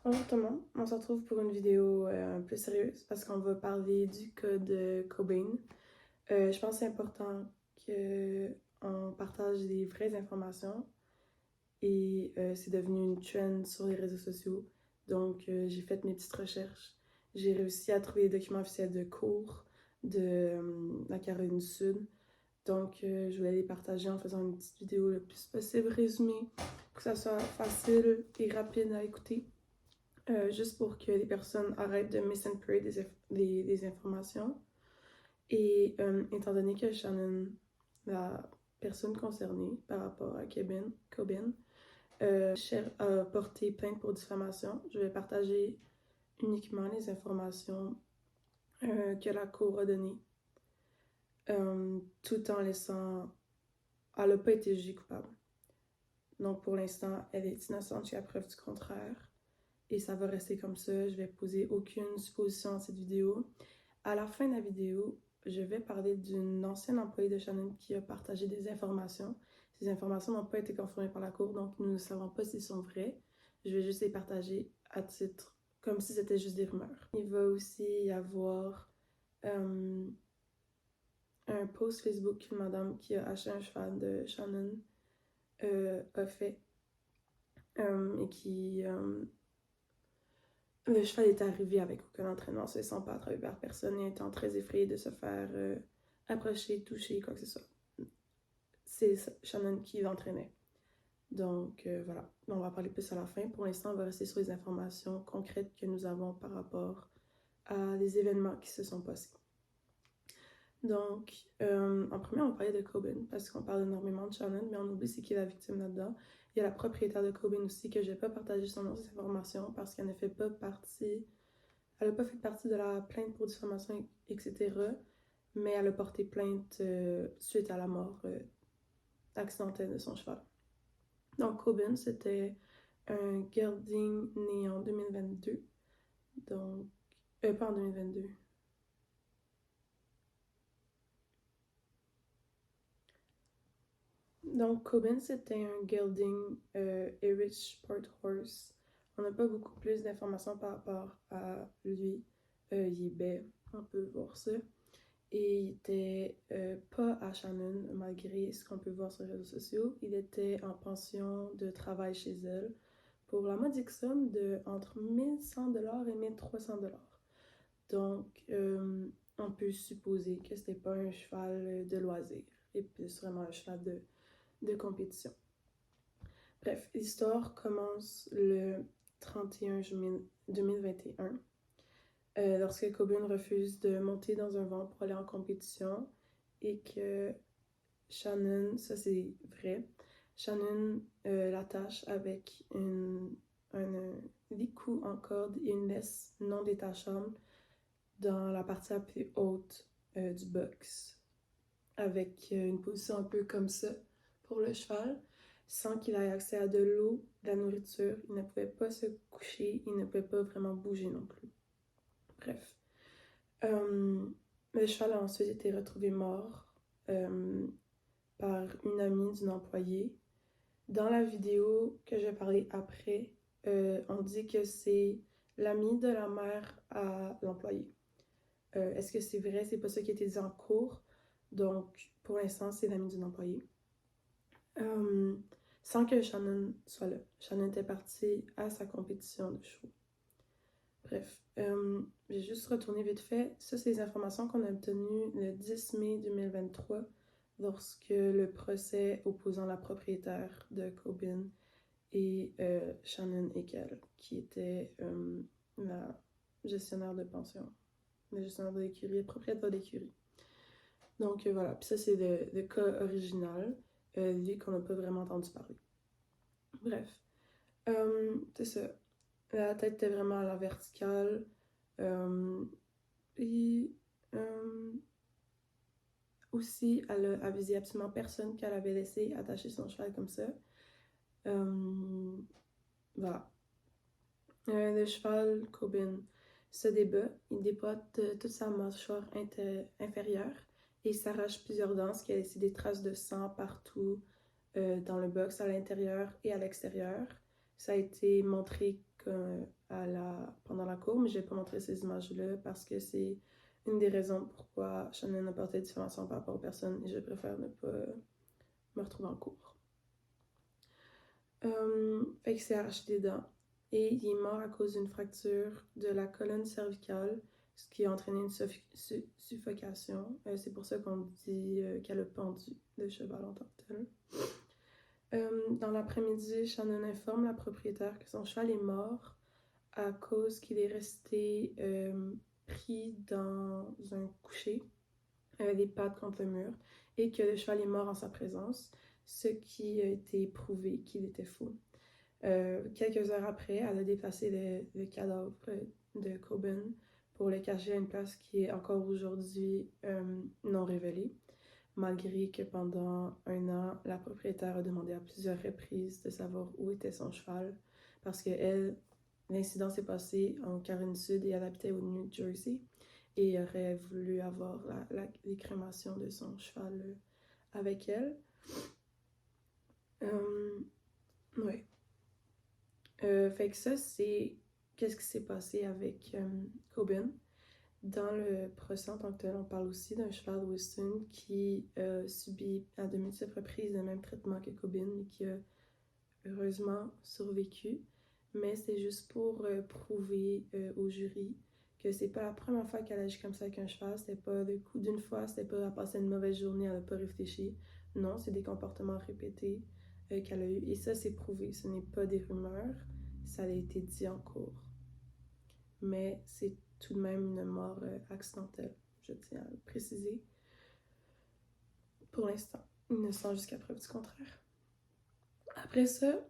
Bonjour tout le monde, on se retrouve pour une vidéo un peu sérieuse parce qu'on va parler du cas de Cobain. Je pense que c'est important qu'on partage des vraies informations et c'est devenu une trend sur les réseaux sociaux. Donc j'ai fait mes petites recherches. J'ai réussi à trouver des documents officiels de cours de la Caroline du Sud. Donc je voulais les partager en faisant une petite vidéo le plus possible résumée pour que ça soit facile et rapide à écouter. Juste pour que les personnes arrêtent de misinterpréter des informations. Et étant donné que Shannon, la personne concernée par rapport à Cobain, a porté plainte pour diffamation, je vais partager uniquement les informations que la Cour a données, tout en laissant... Elle n'a pas été jugée coupable. Donc pour l'instant, elle est innocente jusqu'à preuve du contraire. Et ça va rester comme ça, je vais poser aucune supposition dans cette vidéo. À la fin de la vidéo, je vais parler d'une ancienne employée de Shannon qui a partagé des informations. Ces informations n'ont pas été confirmées par la cour, donc nous ne savons pas si elles sont vraies. Je vais juste les partager à titre, comme si c'était juste des rumeurs. Il va aussi y avoir un post Facebook qu'une madame qui a acheté un cheval de Shannon a fait et qui... le cheval est arrivé avec aucun entraînement, se laissant pas attraper par personne et étant très effrayé de se faire approcher, toucher, quoi que ce soit. C'est Shannon qui l'entraînait. Donc voilà, on va parler plus à la fin. Pour l'instant, on va rester sur les informations concrètes que nous avons par rapport à des événements qui se sont passés. Donc, en premier, on va parler de Cobain, parce qu'on parle énormément de Shannon, mais on oublie c'est qui est la victime là-dedans. Il y a la propriétaire de Cobain aussi, que je n'ai pas partagé son nom, cette information, parce qu'elle ne fait pas partie... Elle n'a pas fait partie de la plainte pour diffamation, etc., mais elle a porté plainte suite à la mort accidentelle de son cheval. Donc, Cobain, c'était un gelding né en 2022. Donc, pas en 2022. Donc, Cobain, c'était un gelding Irish Sport Horse. On n'a pas beaucoup plus d'informations par rapport à lui. Il est baie, on peut voir ça. Et il était pas à Shannon, malgré ce qu'on peut voir sur les réseaux sociaux. Il était en pension de travail chez elle pour la modique somme de entre 1100$ et 1300$. Donc, on peut supposer que c'était pas un cheval de loisir, et plus vraiment un cheval de compétition. Bref, l'histoire commence le 31 juillet 2021. Lorsque Cobain refuse de monter dans un van pour aller en compétition et que Shannon, ça c'est vrai, Shannon l'attache avec un licou en corde et une laisse non détachable dans la partie la plus haute du box, avec une position un peu comme ça pour le cheval, sans qu'il ait accès à de l'eau, de la nourriture. Il ne pouvait pas se coucher, il ne pouvait pas vraiment bouger non plus. Bref. Le cheval a ensuite été retrouvé mort par une amie d'une employée. Dans la vidéo que je vais parler après, on dit que c'est l'amie de la mère à l'employé. Est-ce que c'est vrai? C'est pas ça qui a été dit en cours. Donc, pour l'instant, c'est l'amie d'une employée. Sans que Shannon soit là. Shannon était partie à sa compétition de chevaux. Bref, j'ai juste retourné vite fait. Ça, c'est les informations qu'on a obtenues le 10 mai 2023 lorsque le procès opposant la propriétaire de Cobain et Shannon Eckel, qui était la gestionnaire de pension, la gestionnaire de l'écurie, propriétaire d'écurie. Donc voilà, puis ça c'est le cas original, lui qu'on n'a pas vraiment entendu parler. Bref, c'est ça. La tête était vraiment à la verticale. Et aussi, elle a avisé absolument personne qu'elle avait laissé attacher son cheval comme ça. Voilà. Le cheval Cobain se débat. Il déboîte toute sa mâchoire inférieure et s'arrache plusieurs dents, ce qui a laissé des traces de sang partout dans le box, à l'intérieur et à l'extérieur. Ça a été montré pendant la cour, mais je vais pas montrer ces images-là parce que c'est une des raisons pourquoi Shannon a porté diffamation par rapport aux personnes et je préfère ne pas me retrouver en cours. Fait que c'est arraché des dents et il est mort à cause d'une fracture de la colonne cervicale, ce qui a entraîné une suffocation. C'est pour ça qu'on dit qu'elle a pendu le cheval en tant que tel. Dans l'après-midi, Shannon informe la propriétaire que son cheval est mort à cause qu'il est resté pris dans un coucher avec les pattes contre le mur et que le cheval est mort en sa présence, ce qui a été prouvé qu'il était faux. Quelques heures après, elle a déplacé le cadavre de Coben pour le cacher à une place qui est encore aujourd'hui non révélée, malgré que pendant 1 an, la propriétaire a demandé à plusieurs reprises de savoir où était son cheval, parce que l'incident s'est passé en Caroline du Sud et elle habitait au New Jersey et aurait voulu avoir les crémations de son cheval avec elle. Ouais. Fait que ça, c'est qu'est-ce qui s'est passé avec Coben. Dans le procès en tant que tel, on parle aussi d'un cheval de Weston qui subit à de multiples reprises le même traitement que Coben, mais qui a heureusement survécu. Mais c'est juste pour prouver au jury que c'est pas la première fois qu'elle agit comme ça avec un cheval, c'était pas le coup d'une fois, c'était pas à passer une mauvaise journée, elle a pas réfléchi. Non, c'est des comportements répétés qu'elle a eu. Et ça, c'est prouvé. Ce n'est pas des rumeurs, ça a été dit en cours. Mais c'est tout de même une mort accidentelle, je tiens à le préciser. Pour l'instant, innocent jusqu'à preuve du contraire. Après ça,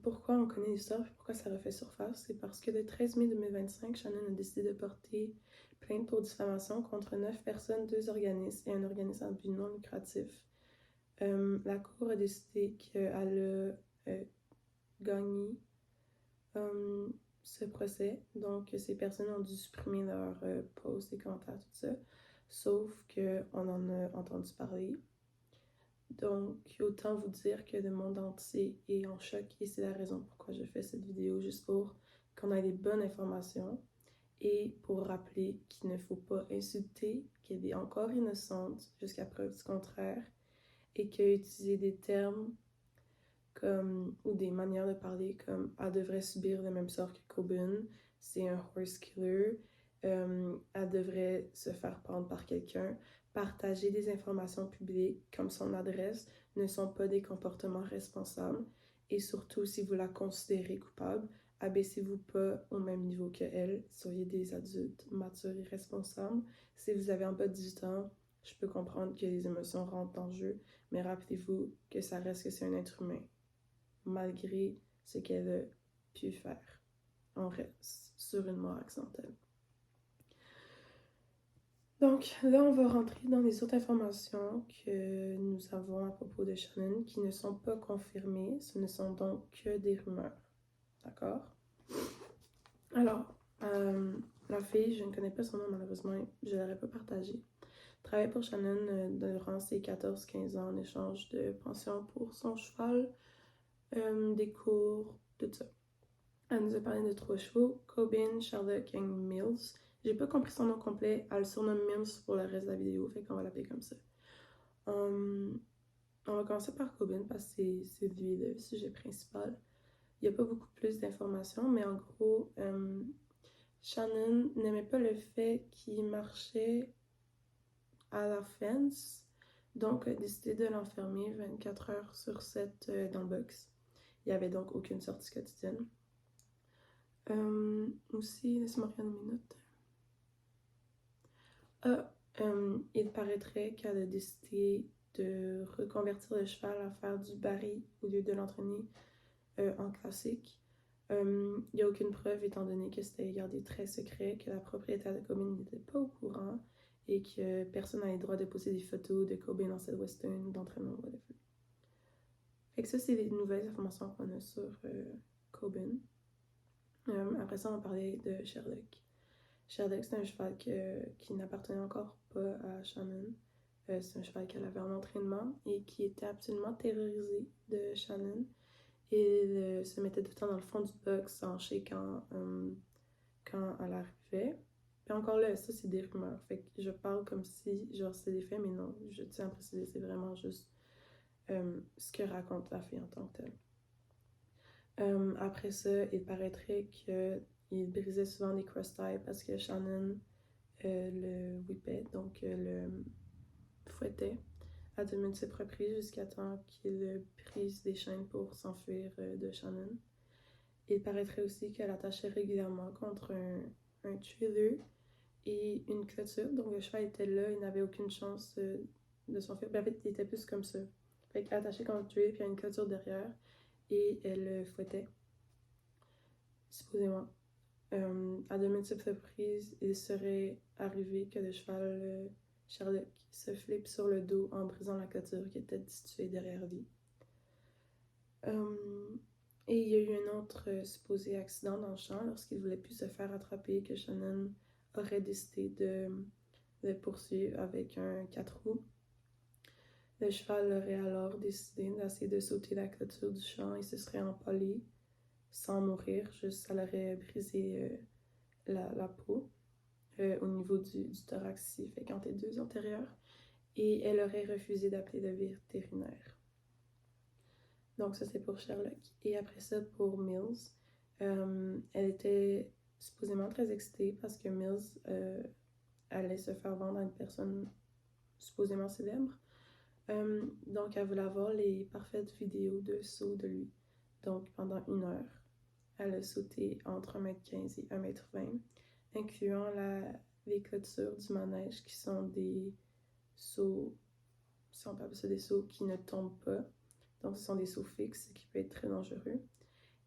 pourquoi on connaît l'histoire et pourquoi ça refait surface, c'est parce que le 13 mai 2025, Shannon a décidé de porter plainte pour diffamation contre 9 personnes, 2 organismes et un organisme à but non lucratif. La Cour a décidé qu'elle a gagné ce procès, donc ces personnes ont dû supprimer leurs posts et commentaires, tout ça, sauf qu'on en a entendu parler. Donc, autant vous dire que le monde entier est en choc et c'est la raison pourquoi je fais cette vidéo, juste pour qu'on ait des bonnes informations et pour rappeler qu'il ne faut pas insulter, qu'elle est encore innocente jusqu'à preuve du contraire et qu'utiliser des termes ou des manières de parler comme « elle devrait subir le même sort que Coben », c'est un horse killer, elle devrait se faire prendre par quelqu'un. Partager des informations publiques comme son adresse ne sont pas des comportements responsables et surtout si vous la considérez coupable, abaissez-vous pas au même niveau que elle, soyez des adultes matures et responsables. Si vous avez en bas de 18 ans, je peux comprendre que les émotions rentrent en jeu, mais rappelez-vous que ça reste que c'est un être humain, malgré ce qu'elle a pu faire. On reste sur une mort accidentelle. Donc là, on va rentrer dans les autres informations que nous avons à propos de Shannon qui ne sont pas confirmées. Ce ne sont donc que des rumeurs. D'accord? Alors, la fille, je ne connais pas son nom malheureusement, je ne l'aurais pas partagé. Travaille pour Shannon durant ses 14-15 ans en échange de pension pour son cheval, des cours, tout ça. Elle nous a parlé de 3 chevaux, Coben, Sherlock et Mills. J'ai pas compris son nom complet, elle le surnomme Mills pour le reste de la vidéo, fait qu'on va l'appeler comme ça. On va commencer par Coben parce que c'est lui le sujet principal. Il n'y a pas beaucoup plus d'informations, mais en gros, Shannon n'aimait pas le fait qu'il marchait à la fence, donc a décidé de l'enfermer 24 heures sur 7 dans le box. Il n'y avait donc aucune sortie quotidienne. Aussi, laissez-moi regarder mes notes. Il paraîtrait qu'elle a décidé de reconvertir le cheval à faire du barry au lieu de l'entraîner en classique. Il n'y a aucune preuve étant donné que c'était gardé très secret, que la propriétaire de Coben n'était pas au courant et que personne n'a le droit de poser des photos de Coben dans cette western d'entraînement, whatever. Fait que ça, c'est les nouvelles informations qu'on a sur Coben. Après ça, on va parler de Sherlock. Sherlock, c'est un cheval qui n'appartenait encore pas à Shannon. C'est un cheval qu'elle avait en entraînement et qui était absolument terrorisé de Shannon. Il se mettait tout le temps dans le fond du box en shakeant quand elle arrivait. Puis encore là, ça c'est des rumeurs. Fait que je parle comme si genre c'est des faits, mais non, je tiens à préciser, c'est vraiment juste ce que raconte la fille en tant que telle. Après ça, il paraîtrait qu'il brisait souvent des cross-ties parce que Shannon le whippait, donc le fouettait à de multiples reprises jusqu'à temps qu'il prise des chaînes pour s'enfuir de Shannon. Il paraîtrait aussi qu'elle attachait régulièrement contre un tuileux et une clôture, donc le cheval était là, il n'avait aucune chance de s'enfuir. En fait, il était plus comme ça. Fait qu'attaché contre un tuileux, puis il y a une clôture derrière, et elle le fouettait, supposément. À de multiples reprises, il serait arrivé que le cheval Sherlock se flippe sur le dos en brisant la clôture qui était située derrière lui. Et il y a eu un autre supposé accident dans le champ lorsqu'il voulait plus se faire attraper que Shannon aurait décidé de le poursuivre avec un 4 roues. Le cheval aurait alors décidé d'essayer de sauter la clôture du champ et se serait empalé sans mourir, juste ça l'aurait brisé la peau au niveau du thorax ici, fait qu'entre les deux antérieurs, et elle aurait refusé d'appeler le vétérinaire. Donc ça c'est pour Sherlock. Et après ça pour Mills, elle était supposément très excitée parce que Mills allait se faire vendre à une personne supposément célèbre. Donc elle voulait avoir les parfaites vidéos de saut de lui. Donc pendant 1 heure, elle a sauté entre 1m15 et 1m20, incluant les clôtures du manège qui sont des sauts, si on peut appeler ça des sauts qui ne tombent pas. Donc, ce sont des sauts fixes, ce qui peut être très dangereux.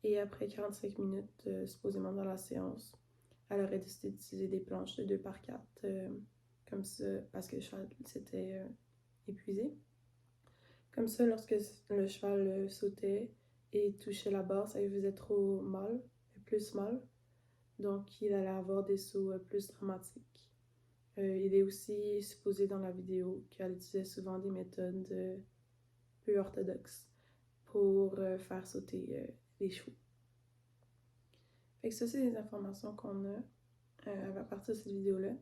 Et après 45 minutes, supposément dans la séance, elle aurait décidé d'utiliser des planches de 2x4, comme ça, parce que le cheval s'était épuisé. Comme ça, lorsque le cheval sautait et touchait la barre, ça lui faisait trop mal, plus mal. Donc, il allait avoir des sauts plus dramatiques. Il est aussi supposé dans la vidéo qu'elle utilisait souvent des méthodes peu orthodoxes pour faire sauter les chevaux. Fait que ça, c'est les informations qu'on a à partir de cette vidéo-là.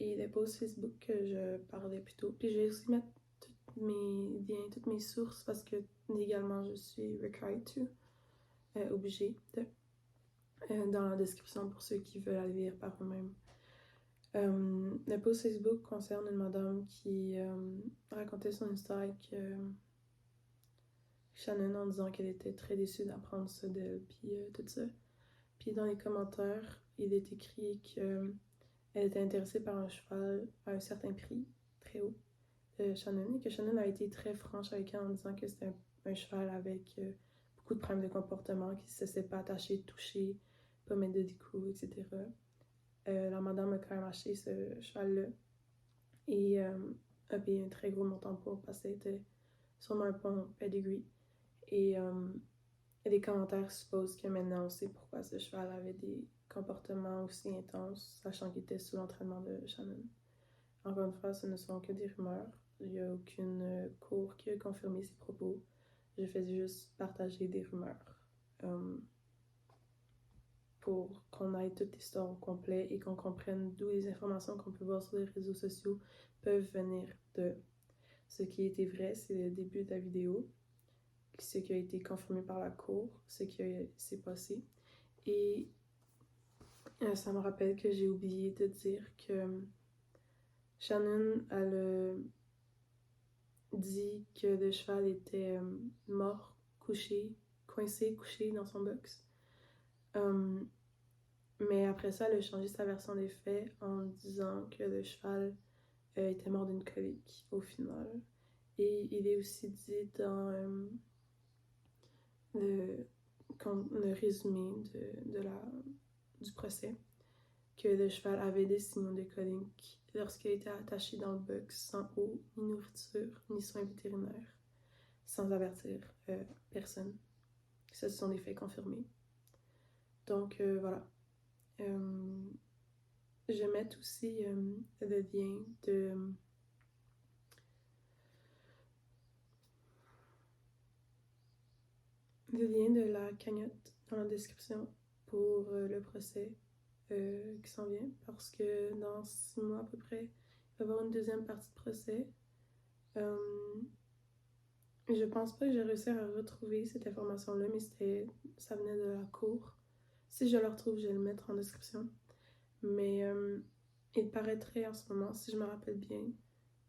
Et les posts Facebook que je parlais plus tôt. Puis je vais aussi mettre tous mes liens, toutes mes sources parce que légalement je suis required to, obligée de, dans la description pour ceux qui veulent aller lire par eux-mêmes. Le post Facebook concerne une madame qui racontait son histoire avec Shannon en disant qu'elle était très déçue d'apprendre ça d'elle, puis tout ça. Puis dans les commentaires, il est écrit qu'elle était intéressée par un cheval à un certain prix, très haut, Shannon, et que Shannon a été très franche avec elle en disant que c'était un cheval avec beaucoup de problèmes de comportement, qui ne se laissait pas attacher, toucher, pas mettre de coups, etc. La madame a quand même acheté ce cheval-là et a payé un très gros montant pour parce que c'était sûrement un bon pedigree. Et les commentaires supposent que maintenant on sait pourquoi ce cheval avait des comportements aussi intenses, sachant qu'il était sous l'entraînement de Shannon. Encore une fois, ce ne sont que des rumeurs. Il n'y a aucune cour qui a confirmé ces propos. Je faisais juste partager des rumeurs pour qu'on ait toute l'histoire au complet et qu'on comprenne d'où les informations qu'on peut voir sur les réseaux sociaux peuvent venir de. Ce qui était vrai, c'est le début de la vidéo, ce qui a été confirmé par la cour, ce qui s'est passé. Et ça me rappelle que j'ai oublié de dire que Shannon, elle a dit que le cheval était mort, couché, coincé, couché dans son box. Mais après ça, elle a changé sa version des faits en disant que le cheval était mort d'une colique au final. Et il est aussi dit dans le résumé du procès que le cheval avait des signaux de colique lorsqu'il était attaché dans le box sans eau, ni nourriture, ni soins vétérinaires, sans avertir personne. Ce sont des faits confirmés. Donc voilà. Je vais mettre aussi le lien de le lien de la cagnotte dans la description pour le procès qui s'en vient, parce que dans 6 mois à peu près, il va y avoir une deuxième partie de procès. Je pense pas que j'ai réussi à retrouver cette information-là, mais ça venait de la cour. Si je le retrouve, je vais le mettre en description. Mais il paraîtrait en ce moment, si je me rappelle bien,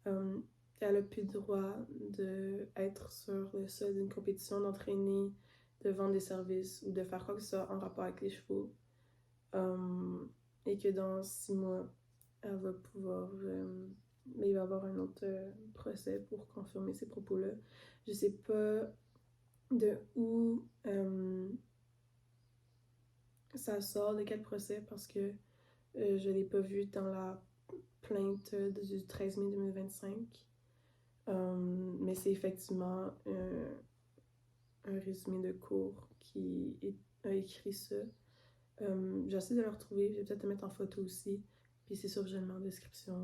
qu'elle n'a plus le droit d'être sur le sol d'une compétition, d'entraîner, de vendre des services ou de faire quoi que ce soit en rapport avec les chevaux. Et que dans 6 mois, elle va pouvoir... mais il va y avoir un autre procès pour confirmer ces propos-là. Je sais pas de où ça sort, de quel procès, parce que je l'ai pas vu dans la plainte du 13 mai 2025. Mais c'est effectivement un résumé de cours qui a écrit ça. J'essaie de le retrouver, je vais peut-être le mettre en photo aussi. Puis c'est sûr que je le mets en description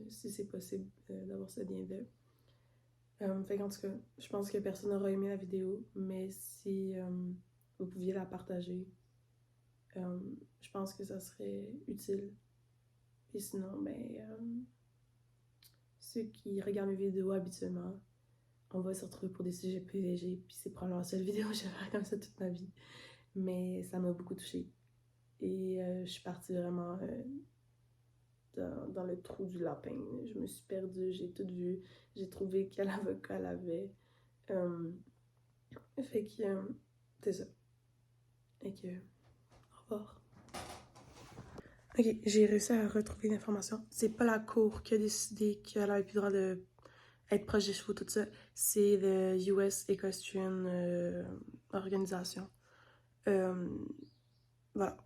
si c'est possible d'avoir ce lien-là. Fait qu'en tout cas, je pense que personne n'aura aimé la vidéo, mais si vous pouviez la partager, je pense que ça serait utile. Puis sinon, ceux qui regardent mes vidéos habituellement, on va se retrouver pour des sujets plus légers, puis c'est probablement la seule vidéo que je vais faire comme ça toute ma vie. Mais ça m'a beaucoup touchée. Et je suis partie vraiment dans le trou du lapin. Je me suis perdue, j'ai tout vu. J'ai trouvé quel avocat elle avait. Fait que c'est ça. Fait que, au revoir. Ok, j'ai réussi à retrouver l'information. C'est pas la cour qui a décidé qu'elle avait plus le droit d'être proche des chevaux, tout ça. C'est le US Equestrian Organisation. Voilà.